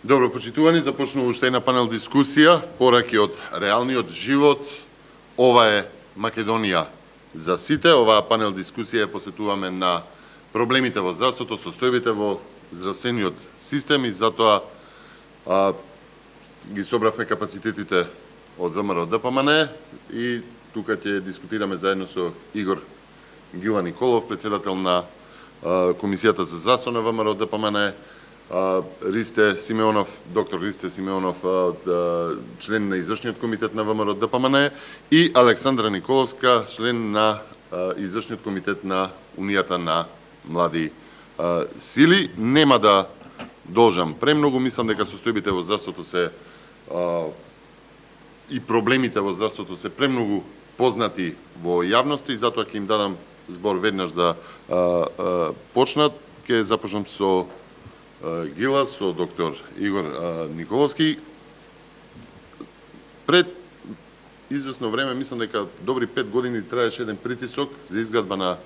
Добро, почитувани, започнува уште една панел дискусија, пораки од реалниот живот. Ова е Македонија за сите. Оваа панел дискусија посетуваме на проблемите во здравството, состојбите во здравствениот систем и затоа ги собравме капацитетите од ВМРО ДПМН и тука ќе дискутираме заедно со Игор Гила Николов, председател на Комисијата за здравство на ВМРО ДПМН, Ристе Симеонов, доктор Ристе Симеонов, член на Извршниот комитет на ВМРО ДПМН и Александра Николовска, член на Извршниот комитет на Унијата на млади сили. Нема да должам премногу, мислам дека состојбите во здравството се и проблемите во здравството се премногу познати во јавноста и затоа ќе им дадам збор веднаш да почнат. Ќе започнам со Гила, со доктор Игор Николовски. Пред известно време, мислам дека добри 5 години траеше еден притисок за изградба на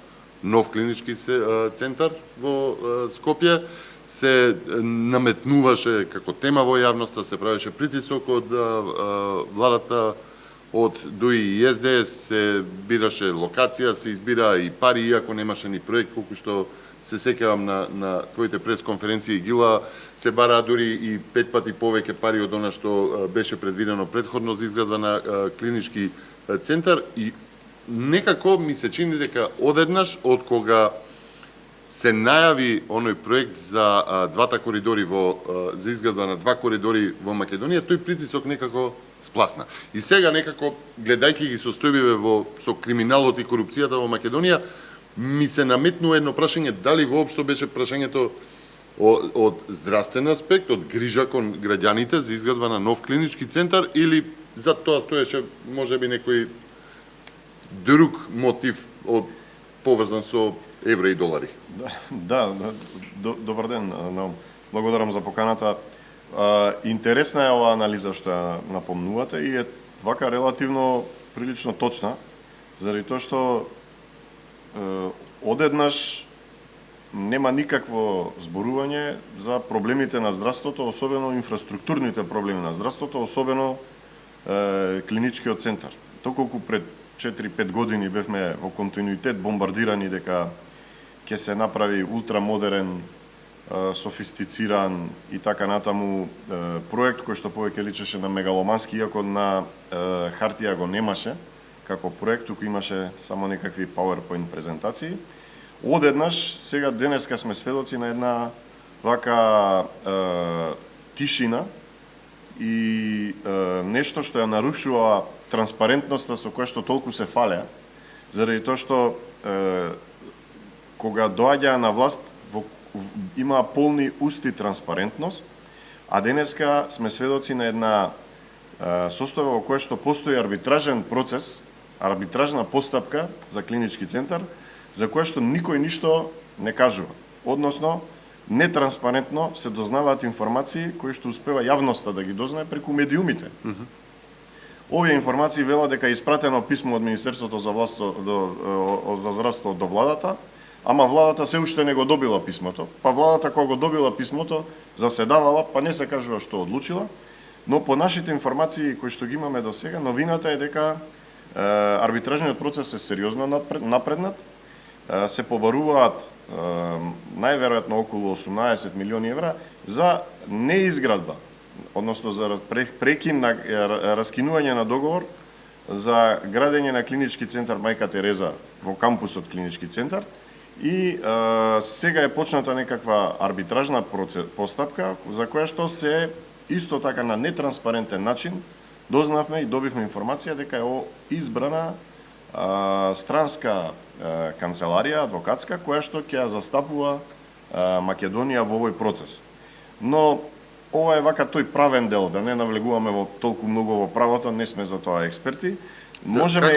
нов клинички центар во Скопје. Се наметнуваше како тема во јавноста, се правеше притисок од владата, од ДУИ и СДС, се бираше локација, се избира и пари, иако немаше ни проект, колку што се сеќавам на твоите пресконференции, Гила, се бараа дури и 5 пати повеќе пари од она што беше предвидено претходно за изградба на клинички центар и некако ми се чини дека одеднаш од кога се најави оној проект за двата коридори за изградба на 2 коридори во Македонија, тој притисок некако спласна. И сега некако гледајќи ги состојбиве со криминалот и корупцијата во Македонија, ми се наметнува едно прашање дали воопшто беше прашањето од здравствен аспект, од грижа кон граѓаните за изградба на нов клинички центар или за тоа стоеше можеби некој друг мотив поврзан со евро и долари. Добар ден. Благодарам за поканата. Интересна е оваа анализа што ја напомнувате и е вака релативно прилично точна, заради тоа што одеднаш нема никакво зборување за проблемите на здравството, особено инфраструктурните проблеми на здравството, особено клиничкиот центар. Доколку пред 4-5 години бевме во континуитет бомбардирани дека ќе се направи ултрамодерен, софистициран и така натаму проект кој што повеќе личеше на мегаломански, иако на хартија го немаше како проект, туку имаше само некакви PowerPoint презентации. Одеднаш, сега денеска сме сведоци на една вака тишина и нешто што ја нарушува транспарентноста со која што толку се фалеа, заради тоа што кога доаѓаа на власт има полни усти транспарентност, а денеска сме сведоци на една состојба во која што постои арбитражен процес, арбитражна постапка за клинички центар, за која што никој ништо не кажува. Односно, нетранспарентно се дознаваат информации кои што успева јавноста да ги дознае преку медиумите. Овие информации велат дека е испратено писмо од Министерството за здравство до владата, ама владата се уште не го добила писмото, па владата кога го добила писмото, заседавала, па не се кажува што одлучила, но по нашите информации кои што ги имаме до сега, новината е дека арбитражниот процес е сериозно напреднат, се побаруваат најверојатно околу 18 милиони евра за неизградба, односно за прекин на раскинување на договор за градење на клинички центар Мајка Тереза во кампусот клинички центар и сега е почната некаква арбитражна постапка за која што се исто така на нетранспарентен начин дознавме и добивме информација дека е избрана странска канцеларија адвокатска која што ќе ја застапува Македонија во овој процес. Но ова е вака тој правен дел, да не навлегуваме во толку многу во правото, не сме за тоа експерти. Можеме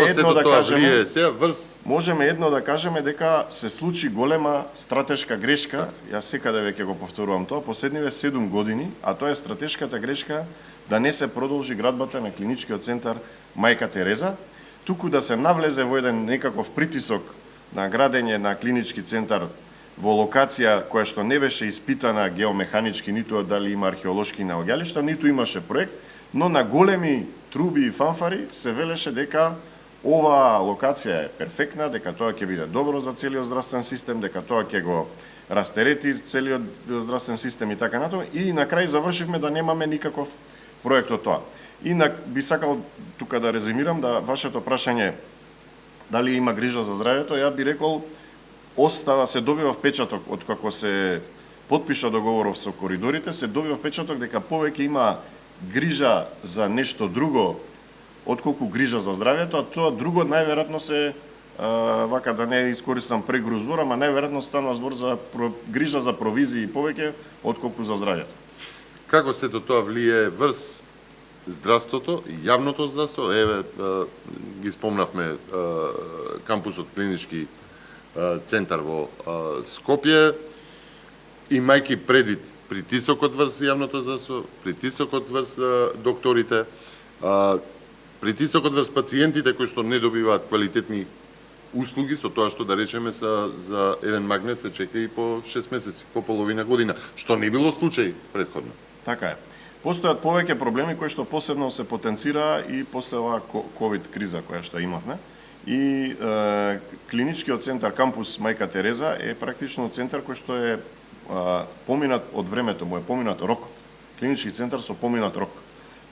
едно да кажеме дека се случи голема стратешка грешка, јас секаде веќе го повторувам тоа, последниве 7 години, а тоа е стратешката грешка да не се продолжи градбата на клиничкиот центар Мајка Тереза, туку да се навлезе во еден некаков притисок на градење на клинички центар во локација која што не беше испитана геомеханички, ниту дали има археолошки наоѓалишта, ниту имаше проект, но на големи труби и фанфари се велеше дека оваа локација е перфектна, дека тоа ќе биде добро за целиот здравствен систем, дека тоа ќе го растерети целиот здравствен систем и така натаму, и на крај завршивме да немаме никаков проект од тоа. Инак би сакал тука да резимирам да вашето прашање дали има грижа за здравјето, ја би рекол остава, се добива впечаток од како се потпиша договоров со коридорите, се добива впечаток дека повеќе има грижа за нешто друго отколку грижа за здравјето, а тоа друго најверојатно се вака да не искористам прегру збор, ама најверојатно станува збор за грижа за провизии повеќе отколку за здравјето. Како сето тоа влие врз здравството, јавното здравство? Еве, ги спомнавме кампусот клинички центар во Скопје, имајќи предвид притисокот врз јавното здравство, притисокот врз докторите, притисокот врз пациентите кои што не добиваат квалитетни услуги, со тоа што да речеме за еден магнет се чека и по 6 месеци, по половина година, што не било случај претходно. Така е. Постојат повеќе проблеми кои што посебно се потенцира и после оваа ковид криза која што имавме. И клиничкиот центар кампус Мајка Тереза е практично центар кој што е поминат од времето, му е поминат рокот. Клинички центар со поминат рок.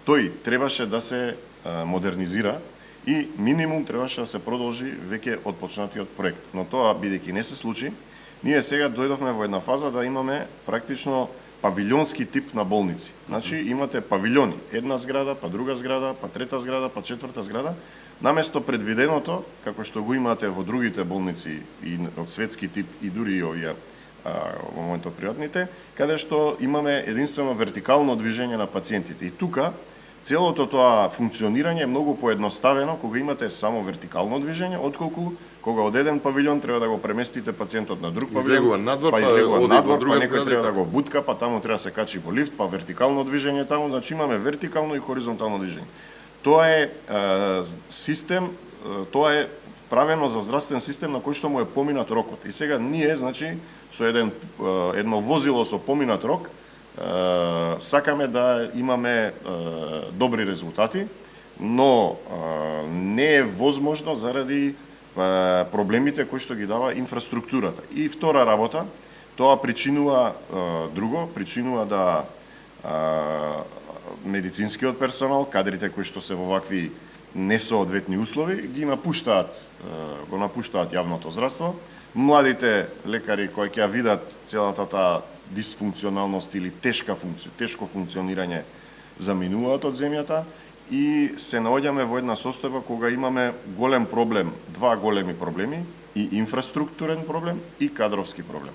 Тој требаше да се модернизира и минимум требаше да се продолжи веќе од почнатиот проект. Но тоа бидејќи не се случи, ние сега дојдовме во една фаза да имаме практично павилионски тип на болници. Значи имате павилиони, една зграда, па друга зграда, па трета зграда, па четврта зграда, наместо предвиденото, како што го имате во другите болници и од светски тип и дури и овие во моментот пријатните, каде што имаме единствено вертикално движење на пациентите. И тука целото тоа функционирање е многу поедноставено кога имате само вертикално движење, отколку кога од еден павилион треба да го преместите пациентот на друг павилион, излегува надвор, па излегува надвор, друга па некој зграда, треба да го бутка, па таму треба да се качи во лифт, па вертикално движење таму, значи имаме вертикално и хоризонтално движење. Тоа е систем, тоа е правено за здравствен систем на кој што му е поминат рокот. И сега ние, значи, со едно возило со поминат рок, сакаме да имаме добри резултати, но не е возможно заради проблемите кои што ги дава инфраструктурата. И втора работа, тоа причинува друго, причинува да медицинскиот персонал, кадрите кои што се во вакви несоодветни услови, го напуштаат јавното здравство. Младите лекари кои ќе видат целата таа дисфункционалност или тешко функционирање заминуваат од земјата и се наоѓаме во една состојба кога имаме голем проблем, два големи проблеми, и инфраструктурен проблем и кадровски проблем.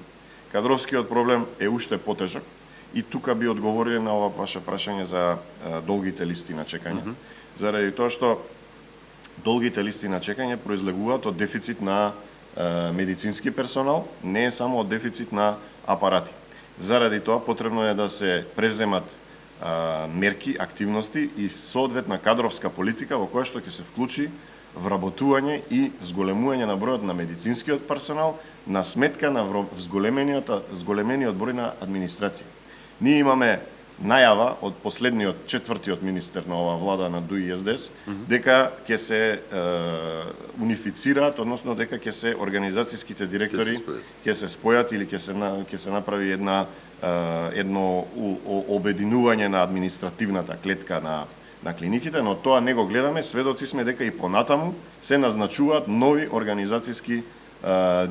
Кадровскиот проблем е уште потежок и тука би одговориле на ова ваше прашање за долгите листи на чекање. Заради тоа што долгите листи на чекање произлегуваат од дефицит на медицински персонал, не е само од дефицит на апарати. Заради тоа потребно е да се преземат мерки, активности и соодветна кадровска политика во која што ќе се вклучи вработување и зголемување на бројот на медицинскиот персонал на сметка на зголемениот број на администрација. Ние имаме најава од последниот четвртиот министер на оваа влада на ДУИ СДС дека ќе се унифицираат, односно дека ќе се организацијските директори ќе се спојат или ќе се направи едно обединување на административната клетка на клиниките, но тоа не го гледаме, сведоци сме дека и понатаму се назначуваат нови организацијски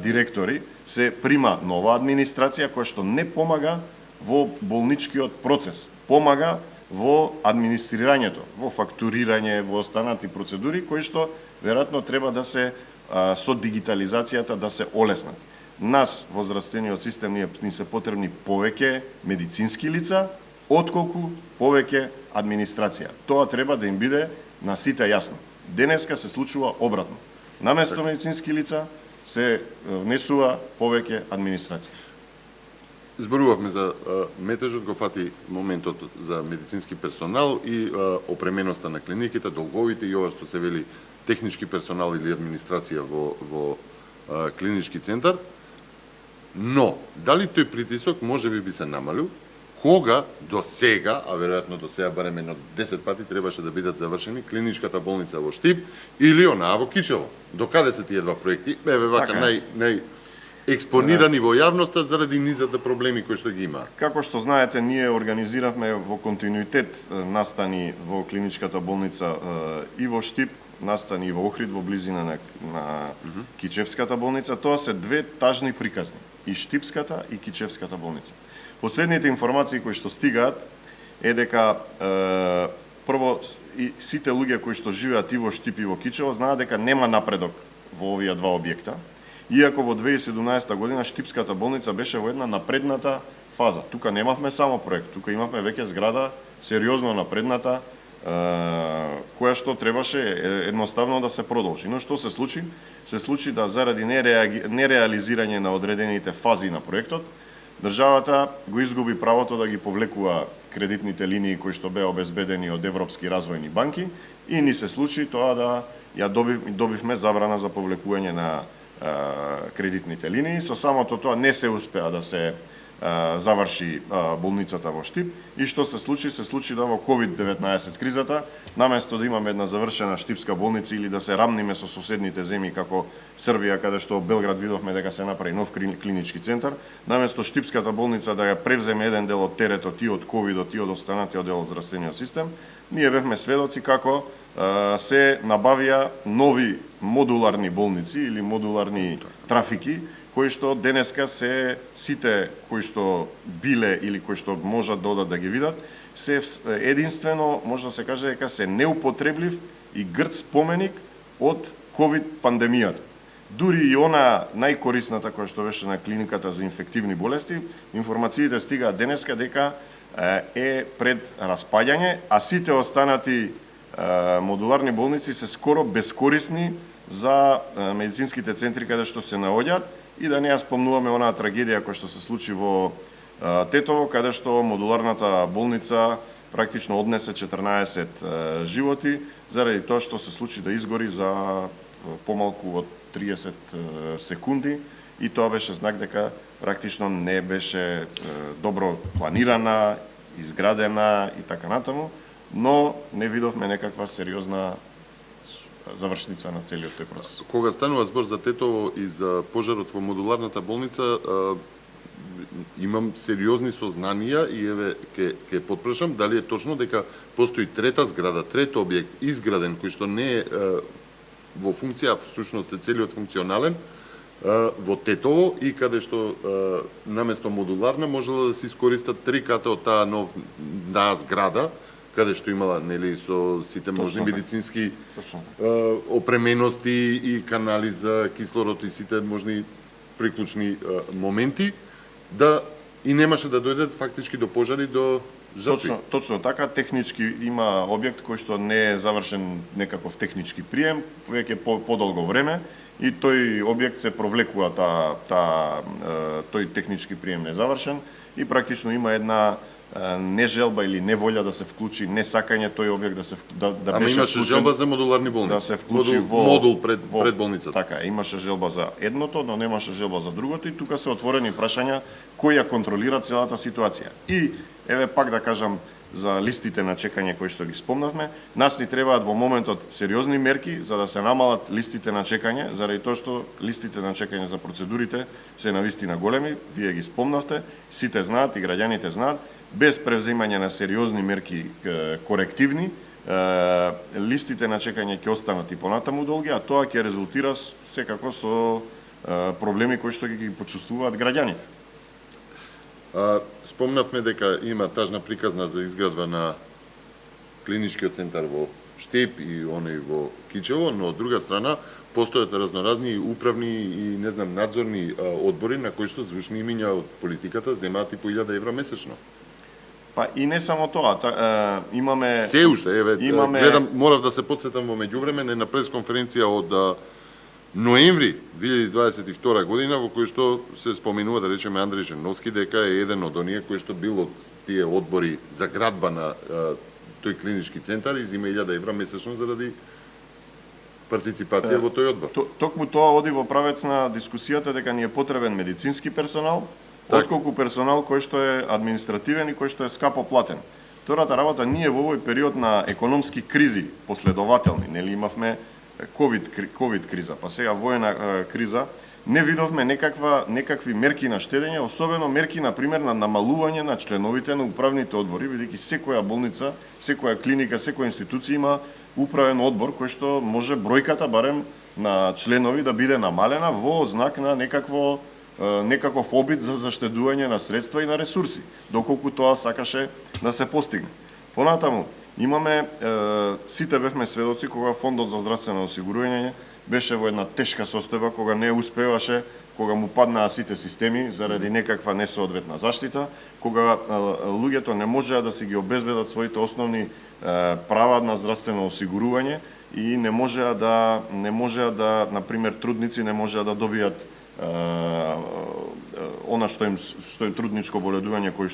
директори, се прима нова администрација која што не помага во болничкиот процес, помага во администрирањето, во фактурирање, во останати процедури кои што веројатно треба да се со дигитализацијата да се олеснат. Нас во здравствениот систем ни се потребни повеќе медицински лица, отколку повеќе администрација. Тоа треба да им биде на сите јасно. Денеска се случува обратно. Наместо медицински лица се внесува повеќе администрација. Зборувавме за метежот, го фати моментот за медицински персонал и опременоста на клиниките, долговите и ова што се вели технички персонал или администрација во клинички центар. Но, дали тој притисок може би се намалил, кога до сега, а веројатно до сега барем едно 10 пати требаше да бидат завршени клиничката болница во Штип или онаа во Кичево. До каде се тие два проекти? Еве вака Така нај експонирани во јавноста заради низата проблеми кои што ги има. Како што знаете, ние организиравме во континуитет настани во клиничката болница и во Штип, настани и во Охрид, во близина на Кичевската болница. Тоа се две тажни приказни, и Штипската и Кичевската болница. Последните информации кои што стигаат е дека прво и сите луѓе кои што живеат и во Штип и во Кичево знаат дека нема напредок во овие два објекта. Иако во 2017 година Штипската болница беше во една напредната фаза. Тука немавме само проект, тука имавме веќе зграда сериозно напредната, која што требаше едноставно да се продолжи. Но што се случи? Се случи да заради нереализирање на одредените фази на проектот, државата го изгуби правото да ги повлекува кредитните линии кои што беа обезбедени од европски развојни банки и ни се случи тоа да ја добивме забрана за повлекување на кредитните линии. Со самото тоа не се успеа да се заврши болницата во Штип. И што се случи? Се случи да во COVID-19 кризата, наместо да имаме една завршена Штипска болница или да се рамниме со соседните земји како Србија, каде што Белград видовме дека се направи нов клинички центар, наместо Штипската болница да ја превземе еден дел од теретот и од ковидот и од останатиот дел од здравствениот систем, ние бевме сведоци како се набавија нови модуларни болници или модуларни трафики, кои што денеска се сите кои што биле или кои што можат да одат да ги видат, се единствено може да се каже дека се неупотреблив и грд споменик од ковид пандемијата. Дури и она најкорисната која што беше на клиниката за инфективни болести, информациите стигаат денеска дека е пред распаѓање, а сите останати модуларни болници се скоро бескорисни за медицинските центри каде што се наоѓаат, и да не ја спомнуваме онаа трагедија која што се случи во Тетово, каде што модуларната болница практично однесе 14 животи заради тоа што се случи да изгори за помалку од 30 секунди, и тоа беше знак дека практично не беше добро планирана, изградена и така натаму, но не видовме некаква сериозна завршница на целиот тој процес. Кога станува збор за Тетово и за пожарот во модуларната болница, имам сериозни сознанија и еве ќе потпрашам дали е точно дека постои трета зграда, трет објект изграден кој што не е во функција, всушност е целиот функционален во Тетово, и каде што наместо модуларна можела да се искористат три ката од таа нова зграда, каде што имала нели со сите можни медицински опремености и канали за кислород и сите можни приклучни моменти, да и немаше да дојдат фактички до пожари, до жртви. Точно така, технички има објект кој што не е завршен некаков технички прием, веќе подолго време, и тој објект се провлекува тој технички прием незавршен, и практично има една нежелба или неволја да се вклучи, не сакање тој објект да се Ама беше имаше желба за модуларни болници. Да се вклучи модул пред болницата. Така, имаше желба за едното, но немаше желба за другото, и тука се отворени прашања кој ја контролира целата ситуација. И еве пак да кажам за листите на чекање кои што ги спомнавме, нас ни требаат во моментот сериозни мерки за да се намалат листите на чекање, заради тоа што листите на чекање за процедурите се навистина големи, вие ги спомнавте, сите знаат и граѓаните знаат, без превземање на сериозни мерки корективни, листите на чекање ќе останат и понатаму долги, а тоа ќе резултира секако со проблеми кои што ги почувствуваат граѓаните. Спомнавме дека има тажна приказна за изградба на клиничкиот центар во Штип и оној во Кичево, но од друга страна постојат разноразни управни и надзорни одбори на кои што звучни имиња од политиката земаат и по 1000 евра месечно. Па и не само тоа, имаме се уште, гледам, морав да се потсетам во меѓувреме на пресконференција од ноември 2022 година, во кој што се споменува, да речеме, Андреј Женовски дека е еден од оние кои што бил од тие одбори за градба на тој клинички центар и зима 1000 евра месечно заради партиципација во тој одбор. Токму тоа оди во правец на дискусијата дека ни е потребен медицински персонал, отколку персонал кој што е административен и кој што е скапо платен. Втората работа, ние во овој период на економски кризи последователни, нели имавме ковид криза, па сега воена криза, не видовме некакви мерки на штедење, особено мерки на пример на намалување на членовите на управните одбори, бидејќи секоја болница, секоја клиника, секоја институција има управен одбор кој што може бројката барем на членови да биде намалена во знак на некаков обид за заштедување на средства и на ресурси, доколку тоа сакаше да се постигне. Понатаму, имаме, сите бевме сведоци кога Фондот за здравствено осигурување беше во една тешка состојба, кога не успеваше, кога му паднаа сите системи заради некаква несоодветна заштита, кога луѓето не можеа да си ги обезбедат своите основни права на здравствено осигурување и не можеа да, например, трудници не можеа да добијат она што им трудничко боледување кој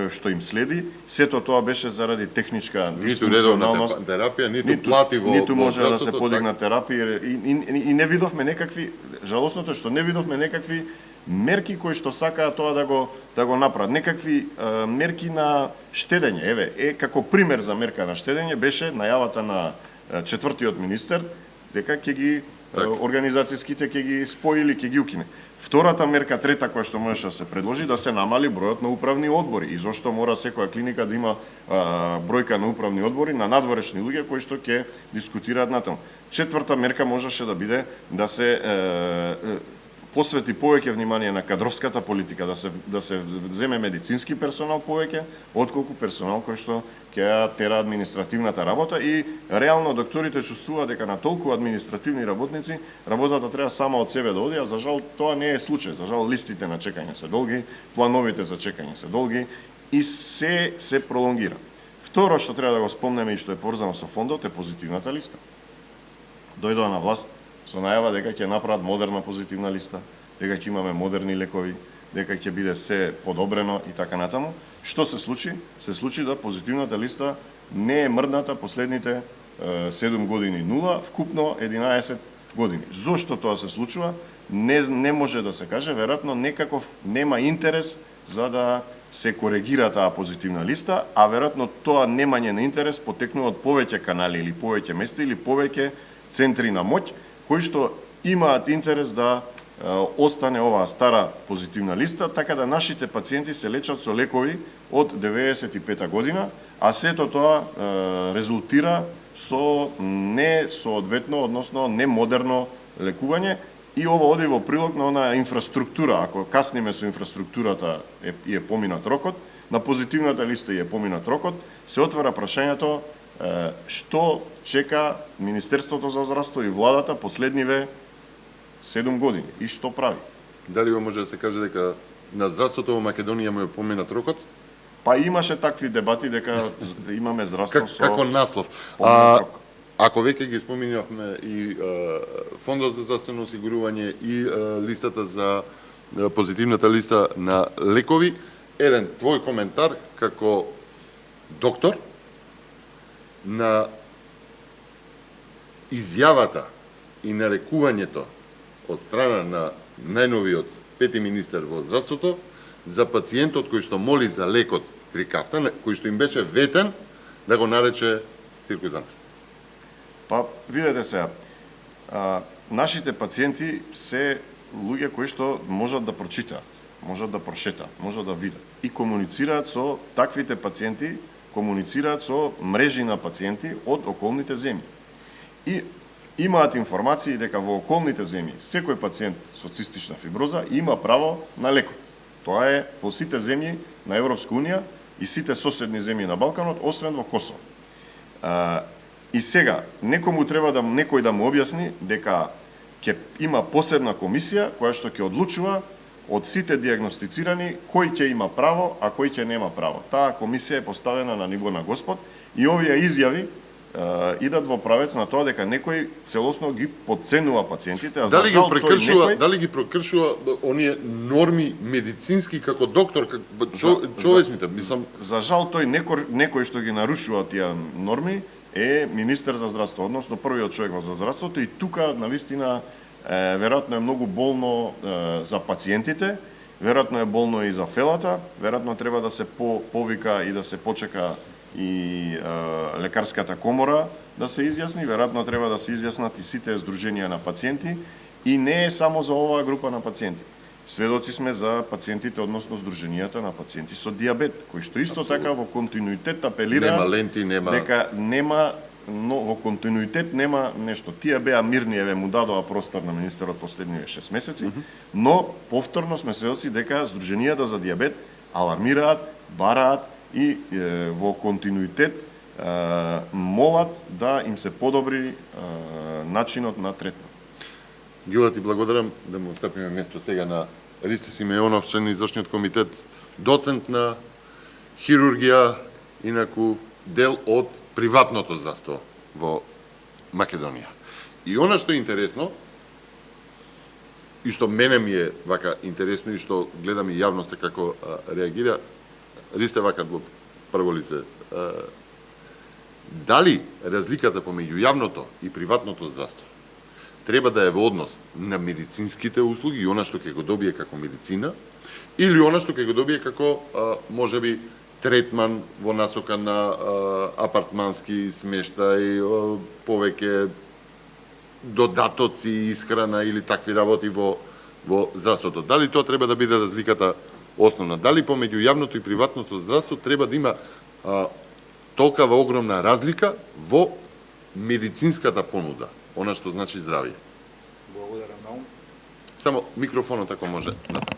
што им следи, сето тоа беше заради техничка дисфункционалност, ниту редовна терапија, ниту плати ниту може да се подигна терапија и не видовме некакви, жалосното е што не видовме некакви мерки кои што сакаат тоа да го направат, некакви мерки на штедење. Како пример за мерка на штедење беше најавата на четвртиот министер дека ќе ги организацијските ќе ги спои или ќе ги укине. Втората мерка, трета која што можеше да се предложи, да се намали бројот на управни одбори. И зошто мора секоја клиника да има бројка на управни одбори на надворешни луѓе кои што ќе дискутираат на тоа. Четврта мерка можеше да биде да се посвети повеќе внимание на кадровската политика, да се земе медицински персонал повеќе, отколку персонал кој што ќе тера административната работа и реално докторите чувствуваат дека на толку административни работници работата треба само од себе да оди, а за жал тоа не е случај. За жал листите на чекање се долги, плановите за чекање се долги и се пролонгира. Второ што треба да го спомнеме и што е поврзано со фондот е позитивната листа. Дојдоа на власт со најава дека ќе направат модерна позитивна листа, дека ќе имаме модерни лекови, дека ќе биде се подобрено и така натаму. Што се случи? Се случи да позитивната листа не е мрдната последните 7 години нула, вкупно 11 години. Зошто тоа се случува? Не може да се каже, веројатно некаков нема интерес за да се коригира таа позитивна листа, а веројатно тоа немање на интерес потекнува од повеќе канали или повеќе места или повеќе центри на моќ кои што имаат интерес да остане оваа стара позитивна листа, така да нашите пациенти се лечат со лекови од 95-та година, а сето тоа резултира со несоодветно, односно немодерно лекување и ова оди во прилог на онаа инфраструктура. Ако касниме со инфраструктурата и е поминат рокот, на позитивната листа и е поминат рокот, се отвара прашањето што чека Министерството за здравство и владата последниве 7 години и што прави? Дали го може да се каже дека на здравството во Македонија му е поминат рокот? Па имаше такви дебати дека имаме здравство со како наслов. Ако веќе ги споминавме и Фондот за здравствено осигурување и листата за позитивната листа на лекови, еден твој коментар како доктор на изјавата и нарекувањето од страна на најновиот пети министер во здравството за пациентот кој што моли за лекот Трикафта, кој што им беше ветен да го нарече циркузант. Па, видете сега, нашите пациенти се луѓе кои што можат да прочитаат, можат да прошетаат, можат да видат и комуницираат со таквите пациенти, комуницираат со мрежи на пациенти од околните земји. И имаат информации дека во околните земји секој пациент со цистична фиброза има право на лекот. Тоа е во сите земји на Европска унија и сите соседни земји на Балканот, освен во Косово. И сега, некој да му објасни дека ќе има посебна комисија која што ќе одлучува од сите диагностицирани кој ќе има право, а кој ќе нема право. Таа комисија е поставена на ниво на Господ и овие изјави идат во правец на тоа дека некој целосно ги подценува пациентите, а за жал дали ги прекршува оние норми медицински како доктор, како човечните, мислам, за жал некој што ги нарушува тие норми е министер за здравство, односно првиот човек за здравството, и тука навистина веројатно е многу болно за пациентите, веројатно е болно и за фелата, веројатно треба да се повика и да се почека и лекарската комора да се изјасни, веројатно треба да се изјаснат и сите здруженија на пациенти, и не е само за оваа група на пациенти. Сведоци сме за пациентите, односно здруженијата на пациенти со диабет, кои што исто така во континуитет апелира Нема ленти, нема... дека нема, но во континуитет нема нешто. Тие беа мирни, еве му дадоа простор на министерот последниве 6 месеци, но повторно сме сведоци дека здруженијата за диабет алармираат, бараат и во континуитет молат да им се подобри начинот на третман. Гила, ти благодарам да му стапиме место сега на Ристи Симеонов, член на извршниот комитет, доцент на хирургија, инаку дел од приватното здравство во Македонија. И она што е интересно, и што мене ми е вака интересно, и што гледам и јавноста како реагира, Ристе вака во прво лице, дали разликата помеѓу јавното и приватното здравство треба да е во однос на медицинските услуги и она што ќе го добие како медицина, или она што ќе го добие како, можеби, третман во насока на апартмански смештај, повеќе додатоци, исхрана или такви работи во здравството. Дали тоа треба да биде разликата основна? Дали помеѓу јавното и приватното здравство треба да има толкава огромна разлика во медицинската понуда, она што значи здравје? Благодарам многу. Само микрофонот ако може напред.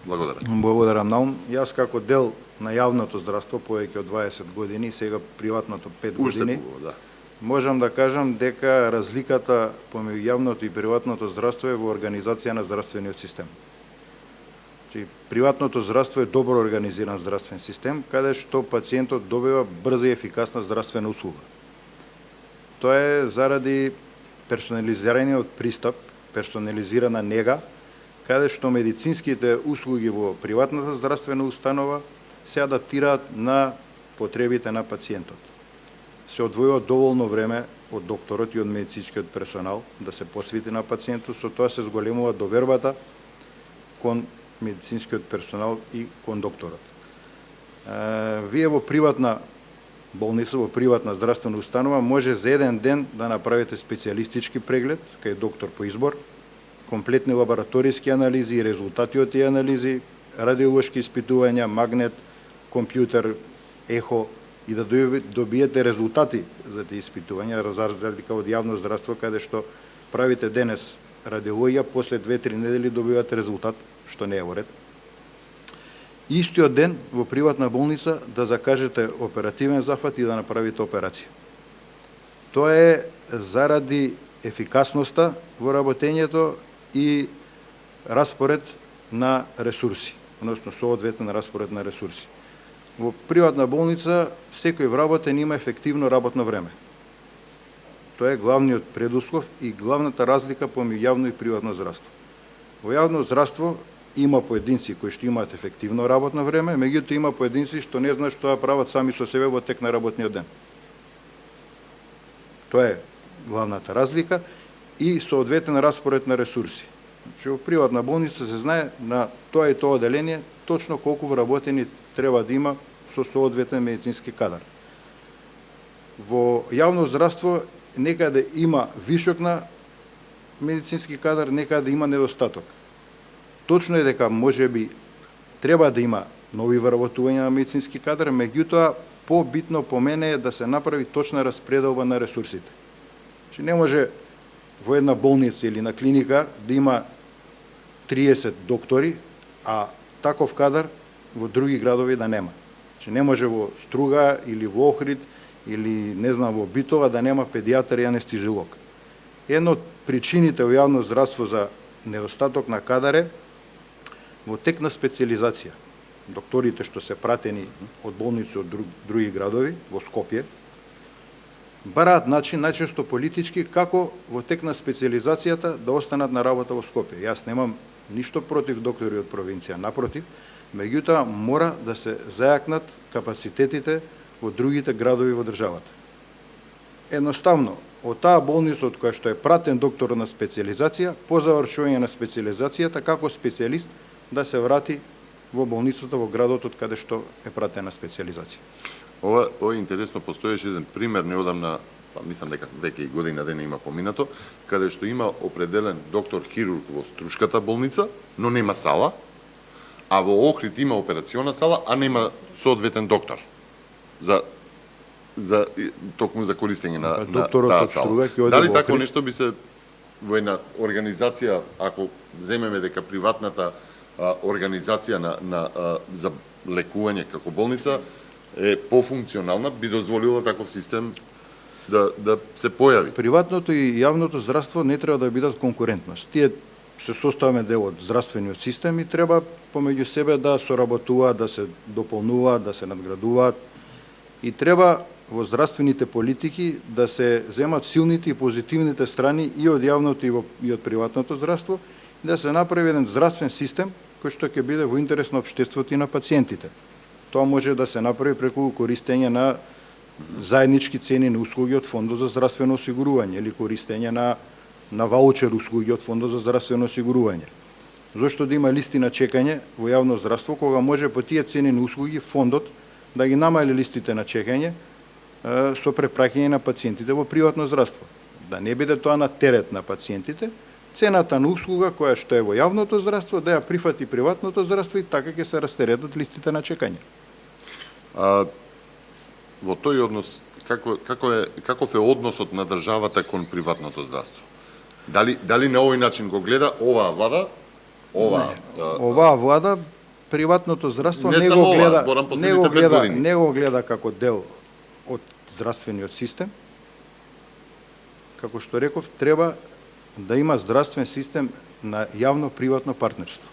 Благодарам. Благодарам многу. Јас како дел на јавното здравство повеќе од 20 години, сега приватното 5 Уште години, побаво, да. можам да кажам дека разликата помеѓу јавното и приватното здравство е во организација на здравствениот систем. Значи, приватното здравство е добро организиран здравствен систем, каде што пациентот добива брза и ефикасна здравствена услуга. Тоа е заради персонализираниот пристап, персонализирана нега, каде што медицинските услуги во приватната здравствена установа се адаптираат на потребите на пациентот. Се одвојува доволно време од докторот и од медицинскиот персонал да се посвети на пациентот, со тоа се зголемува довербата кон медицинскиот персонал и кон докторот. Вие во приватна болница, во приватна здравствена установа, може за еден ден да направите специјалистички преглед, кај доктор по избор, комплетни лабораториски анализи и резултати од тие анализи, радиолошки испитувања, магнет, компјутер, ехо, и да добиете резултати за тие испитувања, за разлика од јавно здравство, каде што правите денес радиологија, после 2-3 недели добивате резултат, што не е во ред. Истиот ден во приватна болница да закажете оперативен зафат и да направите операција. Тоа е заради ефикасноста во работењето и распоред на ресурси, односно соодветен распоред на ресурси. Во приватна болница секој вработен има ефективно работно време. Тоа е главниот предуслов и главната разлика помеѓу јавно и приватно здравство. Во јавно здравство има поединци кои што имаат ефективно работно време, меѓутоа има поединци што не знаат што да прават сами со себе во тек на работниот ден. Тоа е главната разлика и соодветен распоред на ресурси. Значи, во приватна болница се знае на тоа и тоа оделение точно колку вработени треба да има со соодветен медицински кадар. Во јавно здравство некаде има вишок на медицински кадар, некаде има недостаток. Точно е дека можеби треба да има нови вработувања на медицински кадар, меѓутоа побитно по мене е да се направи точна распределба на ресурсите. Значи не може во една болница или на клиника да има 30 доктори, а таков кадар во други градови да нема. Значи не може во Струга или во Охрид или не знам во Битова да нема педијатар и анестезиолог. Една од причините во јавно здравство за недостаток на кадар е во тек на специализација. Докторите што се пратени од болници од други градови, во Скопје, бараат начин, најчесто политички, како во тек на специализацијата да останат на работа во Скопје. Јас немам ништо против доктори од провинција, напротив, меѓутоа мора да се зајакнат капацитетите во другите градови во државата. едноставно, од таа болница од која што е пратен доктор на специализација, по завршување на специализацијата, како специјалист, да се врати во болницата во градот од каде што е пратена специализација. Ова е интересно, постоеше еден пример неодамна, мислам дека веќе и година дена има поминато, каде што има определен доктор хирург во Струшката болница, но нема сала, а во Охрид има операциона сала, а нема соодветен доктор токму за користење на Докторот таа од Струга сала. ќе оди Дали во тако Охрид? нешто би се во една организација, ако земеме дека приватната организација за лекување како болница е пофункционална, би дозволила таков систем да се појави. Приватното и јавното здравство не треба да бидат конкурентност. Тие се составаме дел од здравствениот систем и треба помеѓу себе да соработуваат, да се дополнуваат, да се надградуваат и треба во здравствените политики да се земат силните и позитивните страни и од јавното и од приватното здравство и да се направи еден здравствен систем кој што ќе биде во интерес на општеството и на пациентите. Тоа може да се направи преку користење на заеднички цени на услуги од Фондот за здравствено осигурување или користење на ваучер услуги од Фондот за здравствено осигурување. Зошто да има листи на чекање во јавно здравство, кога може по тие цени на услуги Фондот да ги намали листите на чекање со препраќање на пациентите во приватно здравство. Да не биде тоа на терет на пациентите, цената на услуга која што е во јавното здравство да ја прифати приватното здравство и така ќе се растеретат листите на чекање. Во тој однос, каков е односот на државата кон приватното здравство? Дали на овој начин го гледа оваа влада? Оваа влада приватното здравство Не не само го ова, гледа, зборам последните 5 години. не го гледа како дел од здравствениот систем. Како што реков, треба да има здравствен систем на јавно-приватно партнерство.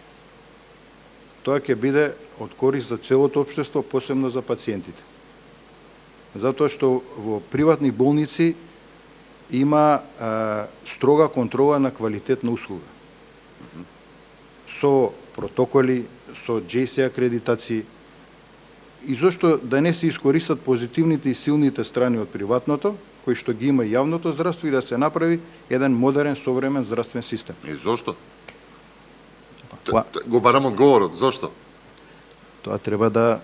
Тоа ќе биде од корист за целото општество, посебно за пациентите. Затоа што во приватни болници има строга контрола на квалитет на услуга. Со протоколи, со JC акредитации, и зошто да не се искористат позитивните и силните страни од приватното, кои што ги има јавното здравство и да се направи еден модерен, современ здравствен систем. И зошто? Тоа- Го барам одговорот, зошто? Тоа треба да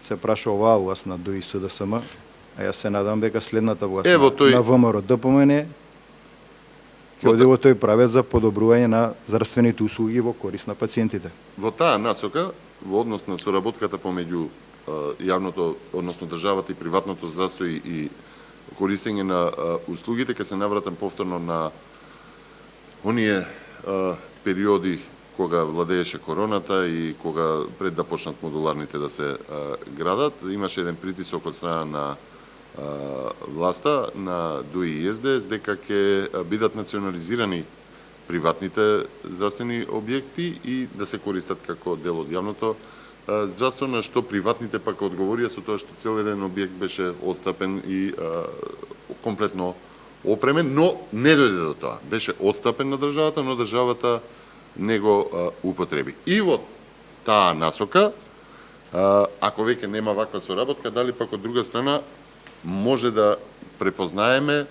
се праша оваа власт на ДОИ СДСМ, а јас се надам дека следната власт Ево тој- на ВМРО ДПМН ќе оди во тој правец за подобрување на здравствените услуги во корист на пациентите. Во таа насока, во однос на соработката помеѓу јавното, односно државата и приватното здравство и користење на услугите, ќе се навратам повторно на оние периоди кога владееше короната и кога пред да почнат модуларните да се градат, имаше еден притисок од страна на власта на ДОИ и СДС дека ќе бидат национализирани приватните здравствени објекти и да се користат како дел од јавното здравство, на што приватните пак одговорија со тоа што цел еден објект беше отстапен и комплетно опремен, но не дојде до тоа. Беше отстапен на државата, но државата не го употреби. И во таа насока, ако веќе нема ваква соработка, дали пак од друга страна може да препознаеме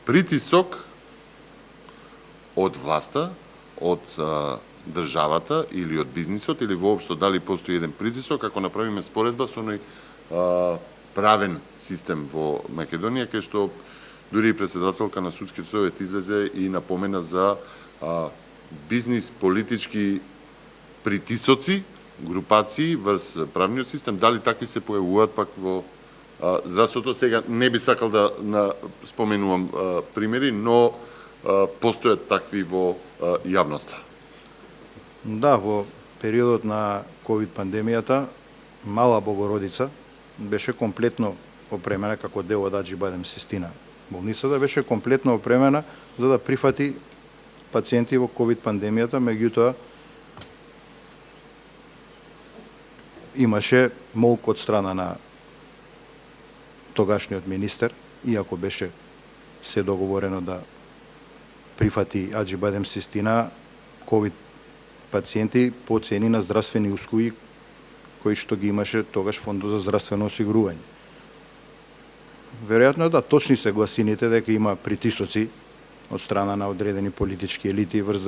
притисок од власта, од државата или од бизнисот, или воопшто дали постои еден притисок, ако направиме споредба со оној правен систем во Македонија, кај што дури и председателка на Судскиот совет излезе и напомена за бизнис политички притисоци, групации врз правниот систем, дали такви се појавуваат пак во здравството. Сега не би сакал да споменувам примери, но постојат такви во јавноста. Да, во периодот на ковид пандемијата Мала Богородица беше комплетно опремена како дел од Аџи Бадем Систина. Болницата беше комплетно опремена за да прифати пациенти во ковид пандемијата, меѓутоа имаше молк од страна на тогашниот министер, иако беше се договорено да прифати Аџи Бадем Систина ковид пациенти по цени на здравствени услуги кои што ги имаше тогаш Фондот за здравствено осигурување. веројатно да, точни се гласините дека има притисоци од страна на одредени политички елити врз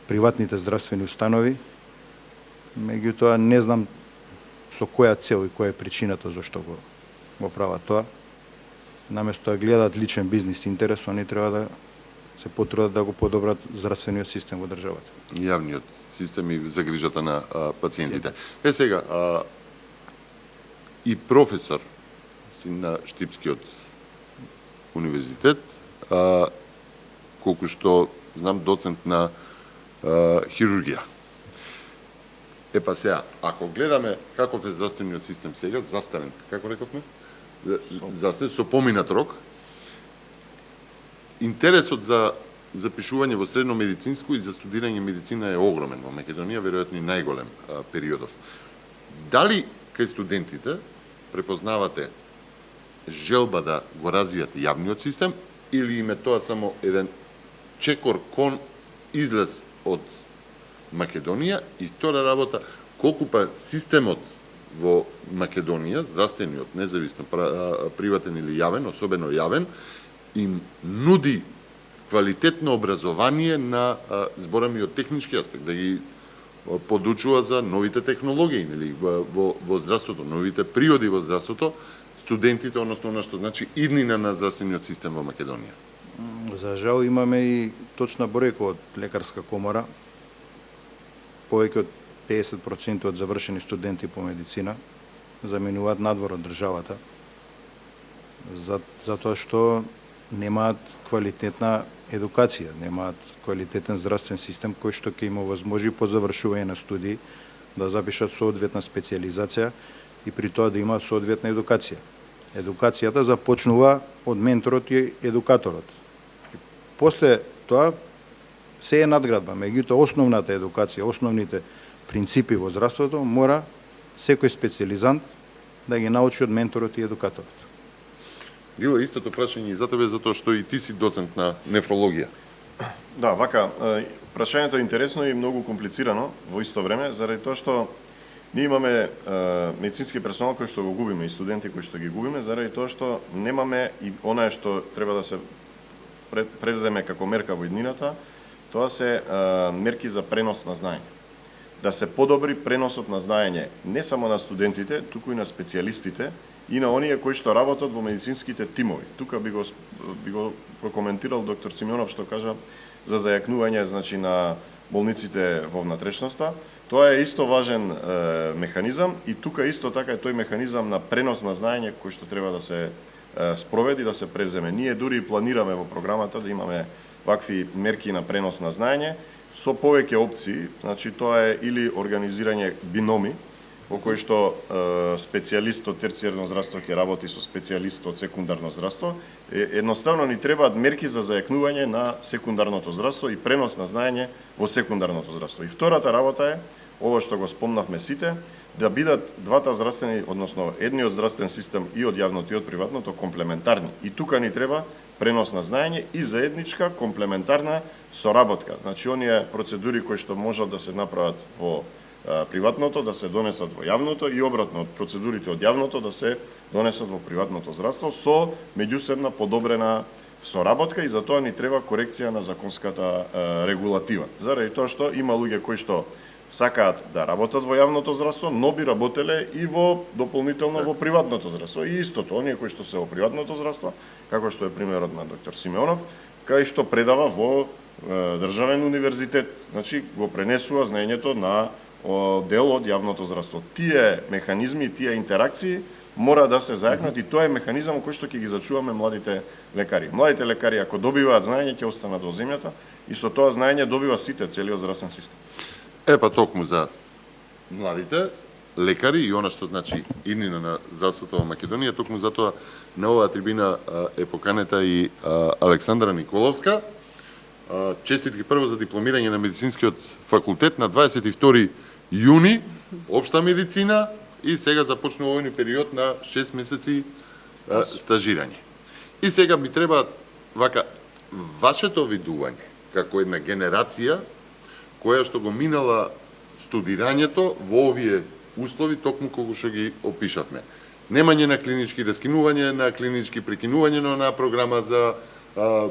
приватните здравствени установи. Меѓутоа не знам со која цел и која е причината зашто го прават тоа. Наместо да гледат личен бизнис интерес, они треба да се потрудат да го подобрат здравствениот систем во државата. Јавниот систем и загрижата на пациентите. Сега, и професор си на Штипскиот универзитет, колку што знам доцент на хирургија. Па сега, ако гледаме каков е здравствениот систем сега, застарен, како рековме? Застарен, со поминат рок, интересот за запишување во средно медицинско и за студирање медицина е огромен во Македонија, веројатно и најголем периодов. Дали кај студентите препознавате желба да го развијат јавниот систем или им е тоа само еден чекор кон излез од Македонија? И втора работа, колку па системот во Македонија, здравствениот, независно приватен или јавен, особено јавен, им нуди квалитетно образование на зборам и од технички аспект, да ги подучува за новите технологии или во здравството, новите природи во здравството, студентите, односно она што значи иднина на здравствениот систем во Македонија. За жал имаме и точна бројка од лекарска комора. Повеќе од 50% од завршени студенти по медицина заменуваат надвор од државата. Затоа што немаат квалитетна едукација, немаат квалитетен здравствен систем кој што ќе им овозможи по завршување на студии да запишат соодветна специјализација и при тоа да имаат соодветна едукација. Едукацијата започнува од менторот и едукаторот. После тоа се е надградба, меѓутоа основната едукација, основните принципи во здравството мора секој специјализант да ги научи од менторот и едукаторот. Било истото прашање и за тебе, затоа што и ти си доцент на нефрологија. Да, вака, прашањето е интересно и многу комплицирано во исто време, заради тоа што ние имаме медицински персонал кој што го губиме и студенти кои што ги губиме, заради тоа што немаме и онае што треба да се превземе како мерка во иднината, тоа се мерки за пренос на знаење. Да се подобри преносот на знаење не само на студентите, туку и на специјалистите и на оние кои што работат во медицинските тимови. Тука би го прокоментирал доктор Симеонов што кажа за зајакнување значи на болниците во внатрешноста. Тоа е исто важен механизам и тука исто така е тој механизам на пренос на знаење кој што треба да се спроведи, да се превземе. Ние дури планираме во програмата да имаме вакви мерки на пренос на знаење со повеќе опции, значи тоа е или организирање биноми во кој што специјалист од терцијерно здравство ќе работи со специјалист од секундарно здравство. Едноставно ни требаат мерки за зајакнување на секундарното здравство и пренос на знаење во секундарното здравство. И втората работа е, ова што го спомнавме сите, да бидат двата здравствени, односно едниот здравствен систем и од јавното и од приватното комплементарни. И тука ни треба пренос на знаење и заедничка комплементарна соработка. Значи, оние процедури кои што можат да се направат во приватното, да се донесат во јавното и обратно, од процедурите од јавното да се донесат во приватното здравство со меѓусебна подобрена соработка и за тоа ни треба корекција на законската регулатива. Заради тоа што има луѓе кои што сакаат да работат во јавното здравство, но би работеле и во дополнително во приватното здравство. И истото, оние кои што се во приватното здравство, како што е примерот на доктор Симеонов, кај што предава во државен универзитет, значи го пренесува знаењето на дел од јавното здравство. Тие механизми, тие интеракции мора да се зајакнат и тоа е механизам кој што ќе ги зачуваме младите лекари. Младите лекари ако добиваат знаење ќе останат во земјата и со тоа знаење добива сите целиот здравствен систем. Па токму за младите лекари и она што значи иднина на здравството во Македонија, токму затоа на оваа трибина е поканета и Александра Николовска. Честитки прво за дипломирање на медицинскиот факултет на 22 јуни, општа медицина и сега започнува овој период на 6 месеци стажирање. И сега ми треба вака вашето видување како една генерација која што го минала студирањето во овие услови, токму колку што ги опишавме. немање на клинички, раскинување на клинички, прекинување на програма за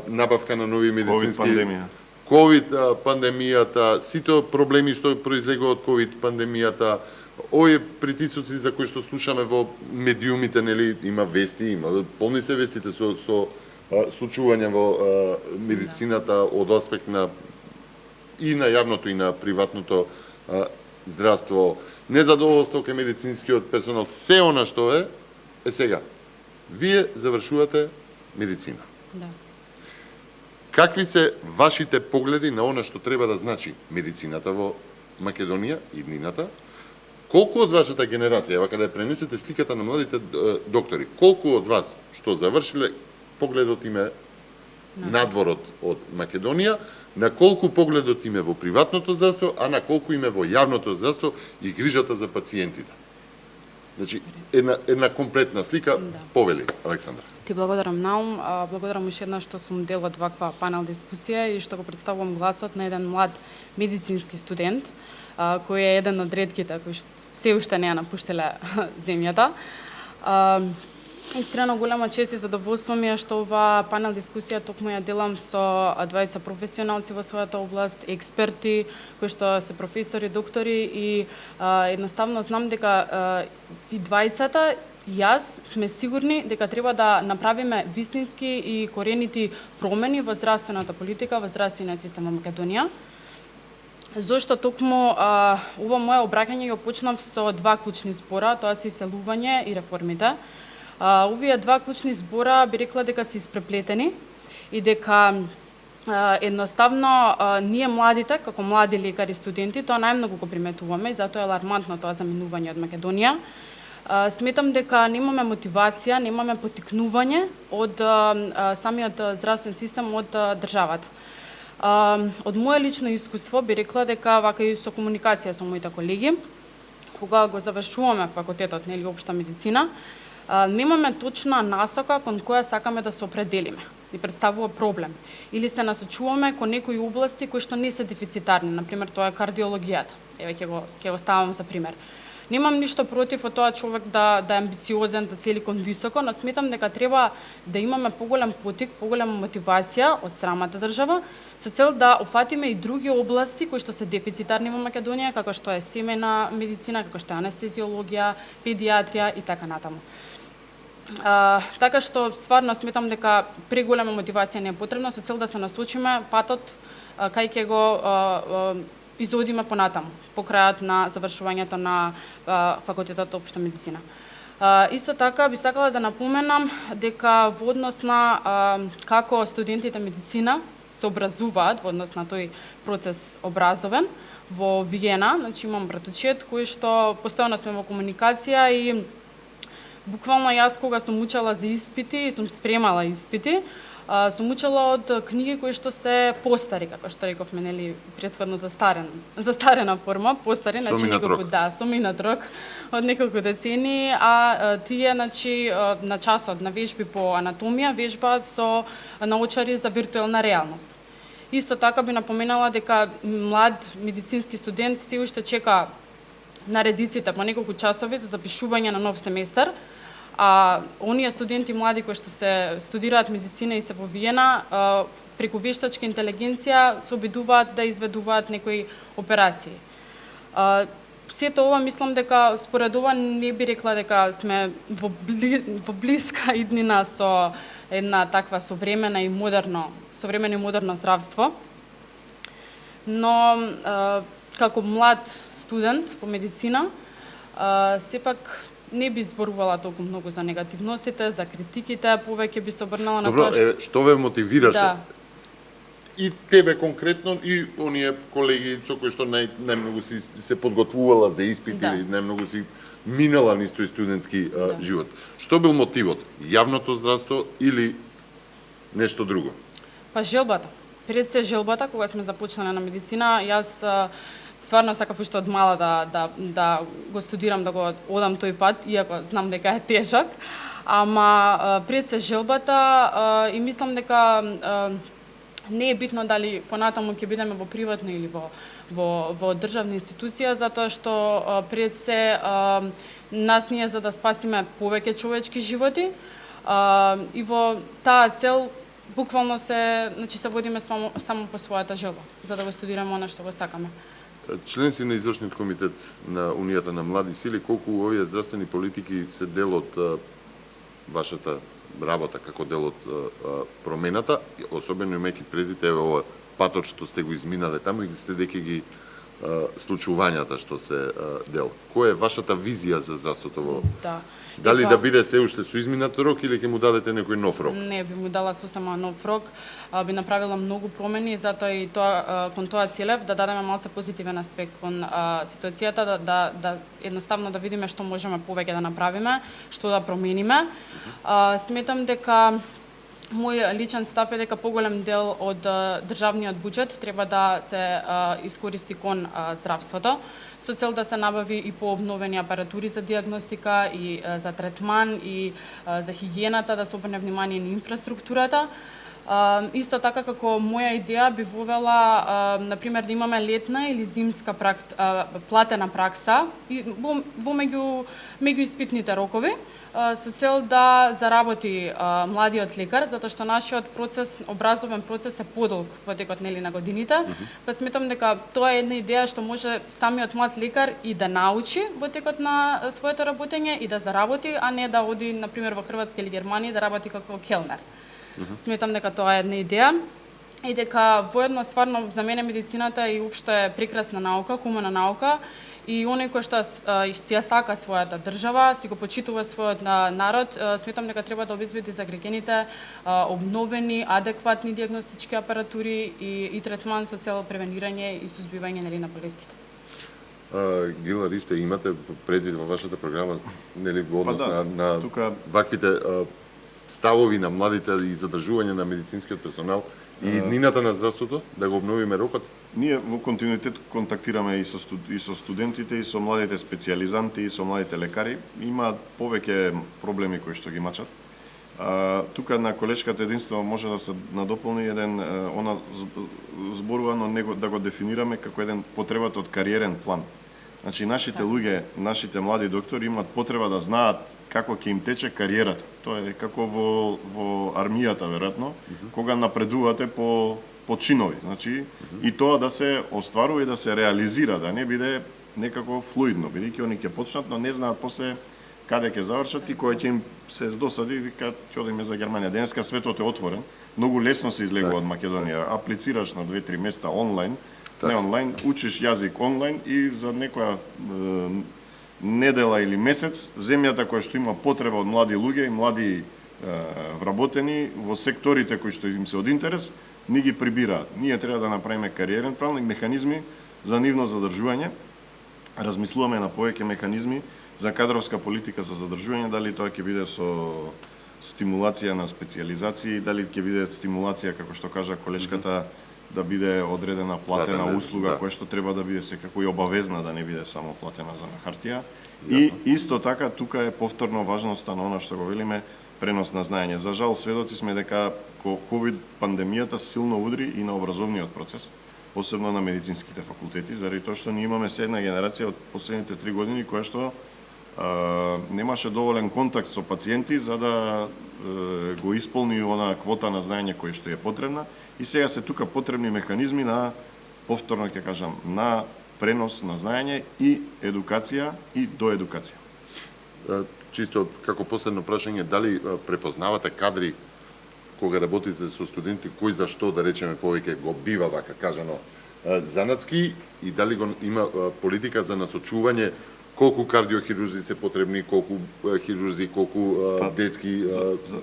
набавка на нови медицински... COVID-пандемија. COVID пандемијата, сите проблеми што произлегува од COVID пандемијата, овие притисоци за кои што слушаме во медиумите, нели, има вести, има полни се вестите со случувања во медицината од аспект на и на јавното и на приватното здравство, незадоволство кај медицинскиот персонал, се она што е сега. Вие завршувате медицина. Да. Какви се вашите погледи на она што треба да значи медицината во Македонија и иднината? Колку од вашата генерација, ева каде пренесете сликата на младите доктори, колку од вас што завршиле, погледот им е надвор од Македонија, на колку погледот им е во приватното здравство, а на колку им е во јавното здравство и грижата за пациентите? Значи, една комплетна слика, повели, Александра. Ти благодарам, Наум. Благодарам уште еднаш што сум дел од ваква панел дискусија и што го представувам гласот на еден млад медицински студент, кој е еден од ретките кои се уште не ја напуштиле земјата. Искрено голема чест и задоволство ми е што ова панел дискусија токму ја делам со двајца професионалци во својата област, експерти кои што се професори, доктори и едноставно знам дека и двајцата и јас сме сигурни дека треба да направиме вистински и коренити промени во здравствената политика, во здравствениот систем во Македонија. Зошто токму ова мое обраќање го почнав со два клучни збора, тоа се иселување и реформите. Овие два клучни збора би рекла дека се испреплетени и дека едноставно ние младите, како млади лекари студенти, тоа најмногу го приметуваме и затоа е алармантно тоа заминување од Македонија. Сметам дека немаме мотивација, немаме поттикнување од самиот здравствен систем од државата. Од мое лично искуство би рекла дека вака и со комуникација со моите колеги, кога го завршуваме факултетот, нели, општа медицина, немаме точна насока кон која сакаме да се определиме. Ни представува проблем. Или се насочуваме кон некои области кои што не се дефицитарни, например тоа е кардиологијата. Еве ќе го ставам за пример. Немам ништо против од тоа човек да е амбициозен, да цели кон високо, но сметам дека треба да имаме поголем поттик, поголема мотивација од самата држава со цел да опфатиме и други области кои што се дефицитарни во Македонија, како што е семејна медицина, како што е анестезиологија, педиатрија и така натаму. Така што стварно сметам дека преголема мотивација не е потребна со цел да се насочиме патот кај ќе го изодиме понатаму, по крајот на завршувањето на факултетот општа медицина. Исто така би сакала да напоменам дека во однос на како студентите медицина се образуваат во однос на тој процес образовен во Виена, значи имам братучет кој што постојано сме во комуникација и буквално јас кога сум учела за испити и сум спремала испити, сум учела од книги кои што се постари, како што рековме, нели, претходно застарена форма, постари, значи неколку со минат рок од неколку децени, а тие, значи, на часот на вежби по анатомија вежбаат со научари за виртуелна реалност. Исто така би напоменала дека млад медицински студент се уште чека на редиците по неколку часови за запишување на нов семестар, а оние студенти млади кои што се студираат медицина и се во Виена, преку вештачка интелигенција се обидуваат да изведуваат некои операции. Сето ова мислам дека според ова не би рекла дека сме во блиска иднина со една таква современа и модерно здравство. Но како млад студент по медицина, сепак не би зборувала толку многу за негативностите, за критиките, повеќе би се обрнала на тоа што ве мотивираше? Да. И тебе конкретно, и оние колеги со кои што најмногу си се подготвувала за испит или најмногу си минала низ тој студентски живот. Што бил мотивот? Јавното здравство или нешто друго? Па желбата. Пред се желбата, кога сме започнале на медицина, јас стварно сакав уште од мала да го студирам, да го одам тој пат, иако знам дека е тежок, ама пред се желбата и мислам дека не е битно дали понатаму ќе бидеме во приватно или во државна институција, затоа што пред се нас ние за да спасиме повеќе човечки животи. И во таа цел буквално се водиме само по својата желба, за да го студираме она што го сакаме. Член си на извршниот комитет на Унијата на млади сили, колку овие здравствени политики се дел од вашата работа како дел од промената, особено имајќи предвид ова патот што сте го изминале таму и следејќи ги случувањата што се дел. Која е вашата визија за здравството во? Да. Дали да биде се уште со изминат рок или ќе му дадете некој нов рок? Не, би му дала сосема нов рок, би направила многу промени, затоа и тоа кон тоа целев да дадеме малце позитивен аспект кон ситуацијата, да едноставно да видиме што можеме повеќе да направиме, што да промениме. Сметам дека мој личен став е дека поголем дел од државниот буџет треба да се искористи кон здравството, со цел да се набави и пообновени апаратури за диагностика и за третман и за хигиената, да се обрне внимание на инфраструктурата. Исто така како моја идеја би вовела, например, да имаме летна или зимска платена пракса во меѓу испитните рокови, со цел да заработи младиот лекар, затоа што нашиот образовен процес е подолг во текот на годините. Па сметам дека тоа е една идеја што може самиот млад лекар и да научи во текот на своето работење и да заработи, а не да оди, например, во Хрватска или Германија да работи како келнер. Сметам дека тоа е една идеја и дека воедно стварно за мене медицината и уопште прекрасна наука, хумана наука и оној кој што си ја сака својата држава, си го почитува својот народ, сметам дека треба да обезбеди за граѓаните обновени, адекватни диагностички апаратури и третман со цел превенирање и сузбивање на болестите. Гила Ристе, имате предвид во вашата програма во однос на тука ваквите ставови на младите и задржување на медицинскиот персонал и иднината на здравството, да го обновиме рокот? Ние во континуитет контактираме и со студентите, и со младите специјализанти, и со младите лекари. Има повеќе проблеми кои што ги мачат. Тука на колешката единствено може да се надополни она зборува, но него да го дефинираме како еден потребата од кариерен план. Значи, нашите луѓе, нашите млади доктори имаат потреба да знаат како ќе им тече кариерата. Тоа е како во армијата, веројатно, кога напредувате по чинови. Значи, и тоа да се остварува и да се реализира, да не биде некако флуидно, бидејќи они ќе почнат, но не знаат после каде ќе завршат и кој ќе им се досади, викаат ќе одиме за Германија. Денеска светот е отворен, многу лесно се излегува од Македонија. Аплицираш на 2-3 места онлайн, не онлайн, учиш јазик онлайн и за некоја недела или месец земјата која што има потреба од млади луѓе и млади вработени во секторите кои што им се од интерес, ни ги прибираат. Ние треба да направиме кариерен план и механизми за нивно задржување. Размислуваме на повеќе механизми за кадровска политика за задржување, дали тоа ќе биде со стимулација на специјализации, дали ќе биде стимулација, како што кажа колешката, да биде одредена платена услуга, која што треба да биде секако и обавезна, да не биде само платена за хартија. И исто така, тука е повторно важноста на она што го велиме, пренос на знаење. За жал, сведоци сме дека ковид пандемијата силно удри и на образовниот процес, посебно на медицинските факултети, заради тоа што ние имаме се една генерација од последните 3 години која што немаше доволен контакт со пациенти за да го исполни она квота на знаење која што е потребна и сега се тука потребни механизми на, повторно ќе кажам, на пренос на знаење и едукација и доедукација. Чисто како последно прашање, дали препознавате кадри кога работите со студенти, кој за што, да речеме, повеќе го бива, вака кажано, занатски и дали го има политика за насочување колку кардиохирурзи се потребни, колку хирурзи, колку детски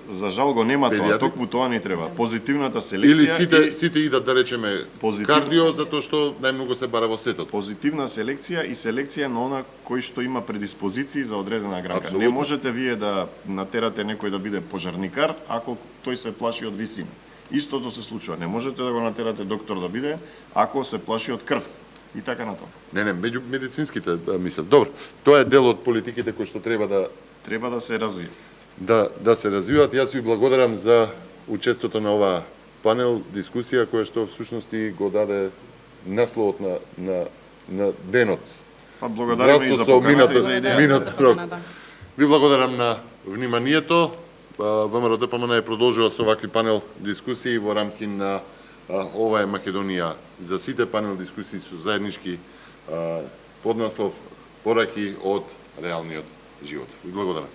за жал го нема тоа, токму тоа ни треба. Позитивната селекција или сите идат, да речеме, кардио затоа што најмногу се бара во светот. Позитивна селекција и селекција на она кој што има предиспозиции за одредена гранка. Не можете вие да натерате некој да биде пожарникар ако тој се плаши од висина. Истото се случува. Не можете да го натерате доктор да биде ако се плаши од крв. И така на тоа. Не, меѓу медицинските мислам. Добро, тоа е дел од политиките кои што треба да се развијат. Да се развиваат. Јас ви благодарам за учеството на ова панел, дискусија која што всушност го даде насловот на денот. Па благодариме и за Здравство со поканата и за идејата. мината За рок. поканата. Ви благодарам на вниманието. ВМРО ДПМН е продолжува со вакви панел дискусии во рамки на ова е Македонија за сите, панел дискусии со заеднички поднаслов пораки од реалниот живот. Ви благодарам.